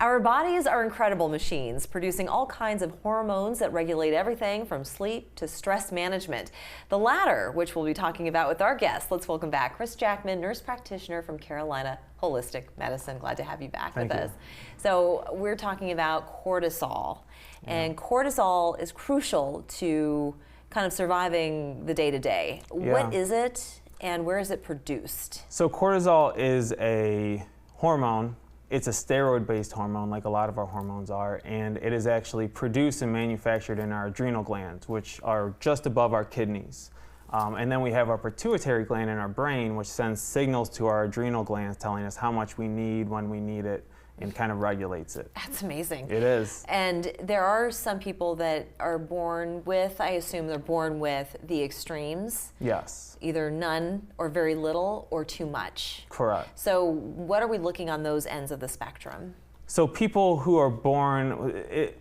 Our bodies are incredible machines, producing all kinds of hormones that regulate everything from sleep to stress management. The latter, which we'll be talking about with our guest. Let's welcome back Chris Jackman, nurse practitioner from Carolina Holistic Medicine. Glad to have you back with us. So we're talking about cortisol, and cortisol is crucial to kind of surviving the day-to-day. What is it, and where is it produced? So cortisol is a hormone. It's a steroid-based hormone, like a lot of our hormones are, and it is actually produced and manufactured in our adrenal glands, which are just above our kidneys. And then we have our pituitary gland in our brain, which sends signals to our adrenal glands telling us how much we need, when we need it, and kind of regulates it. That's amazing. It is. And there are some people that are born with, I assume they're born with the extremes. Yes. Either none or very little or too much. Correct. So what are we looking on those ends of the spectrum? So people who are born,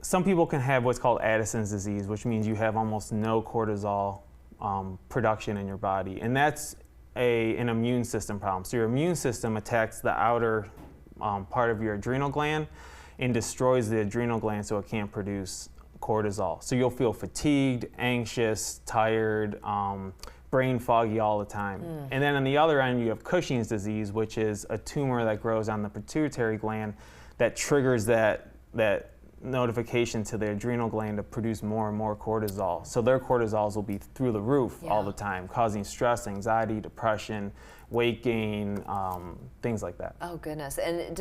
some people can have what's called Addison's disease, which means you have almost no cortisol production in your body. And that's an immune system problem. So your immune system attacks the outer part of your adrenal gland and destroys the adrenal gland so it can't produce cortisol. So you'll feel fatigued, anxious, tired, brain foggy all the time. And then on the other end you have Cushing's disease, which is a tumor that grows on the pituitary gland that triggers that notification to the adrenal gland to produce more and more cortisol. So their cortisols will be through the roof all the time, causing stress, anxiety, depression, weight gain, things like that. Oh goodness. And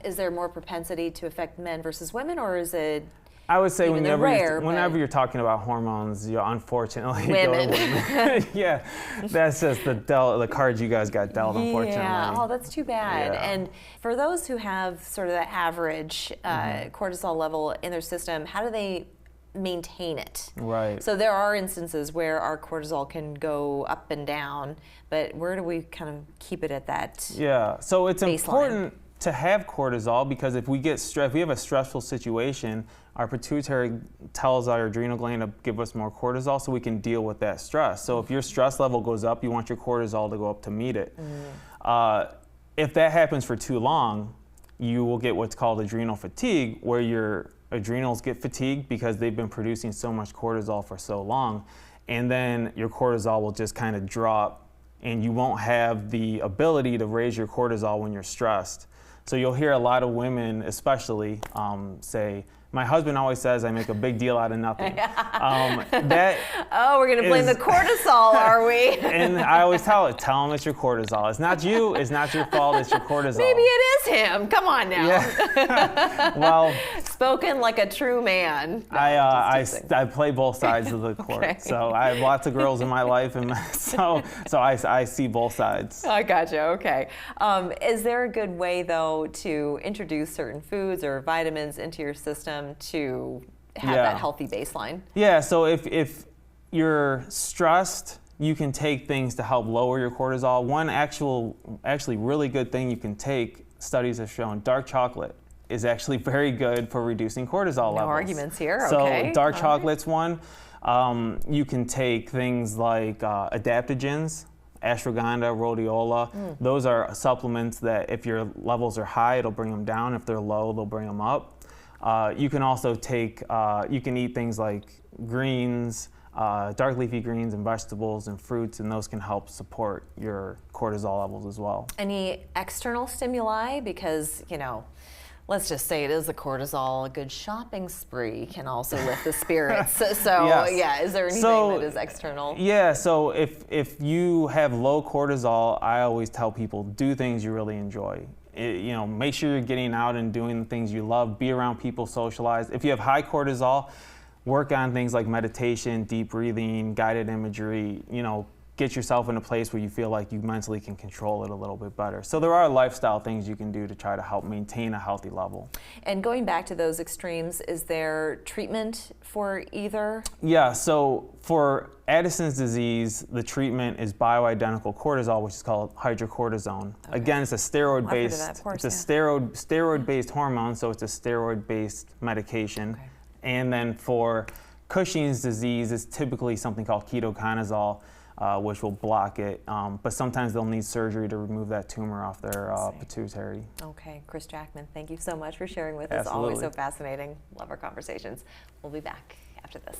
is there more propensity to affect men versus women, or is it? I would say whenever you're talking about hormones, you unfortunately women. go to women. Yeah, that's just the cards you guys got dealt, unfortunately. Yeah, oh, that's too bad. Yeah. And for those who have sort of the average cortisol level in their system, how do they maintain it? Right. So there are instances where our cortisol can go up and down, but where do we kind of keep it at that? Yeah, so it's baseline? Important to have cortisol, because if we get stressed, if we have a stressful situation, our pituitary tells our adrenal gland to give us more cortisol so we can deal with that stress. So if your stress level goes up, you want your cortisol to go up to meet it. If that happens for too long, you will get what's called adrenal fatigue, where your adrenals get fatigued because they've been producing so much cortisol for so long, and then your cortisol will just kind of drop, and you won't have the ability to raise your cortisol when you're stressed. So you'll hear a lot of women, especially, say, "My husband always says I make a big deal out of nothing." Oh, we're going to blame the cortisol, are we? And I always tell him it's your cortisol. It's not you. It's not your fault. It's your cortisol. Maybe it is him. Come on now. Yeah. Well, spoken like a true man. No, I play both sides of the court. Okay. So I have lots of girls in my life, and so I see both sides. I gotcha. Okay. Is there a good way though to introduce certain foods or vitamins into your system to have that healthy baseline? Yeah, so if you're stressed, you can take things to help lower your cortisol. One actually really good thing you can take, studies have shown, dark chocolate is actually very good for reducing cortisol levels. No arguments here, so okay. Dark chocolate's one. You can take things like adaptogens, ashwagandha, rhodiola. Those are supplements that if your levels are high, it'll bring them down. If they're low, they'll bring them up. You can also take, you can eat things like greens, dark leafy greens and vegetables and fruits, and those can help support your cortisol levels as well. Any external stimuli? Because, let's just say it is the cortisol. A good shopping spree can also lift the spirits. So Yes. yeah, is there anything that is external? Yeah, so if you have low cortisol, I always tell people, do things you really enjoy. Make sure you're getting out and doing the things you love, be around people, socialize. If you have high cortisol, work on things like meditation, deep breathing, guided imagery, get yourself in a place where you feel like you mentally can control it a little bit better. So there are lifestyle things you can do to try to help maintain a healthy level. And going back to those extremes, is there treatment for either? Yeah, so for Addison's disease, the treatment is bioidentical cortisol, which is called hydrocortisone. Okay. Again, it's a steroid-based steroid-based hormone, so it's a steroid-based medication. Okay. And then for Cushing's disease, it's typically something called ketoconazole. which will block it. But sometimes they'll need surgery to remove that tumor off their pituitary. Okay, Chris Jackman, thank you so much for sharing with us. Absolutely. Always so fascinating. Love our conversations. We'll be back after this.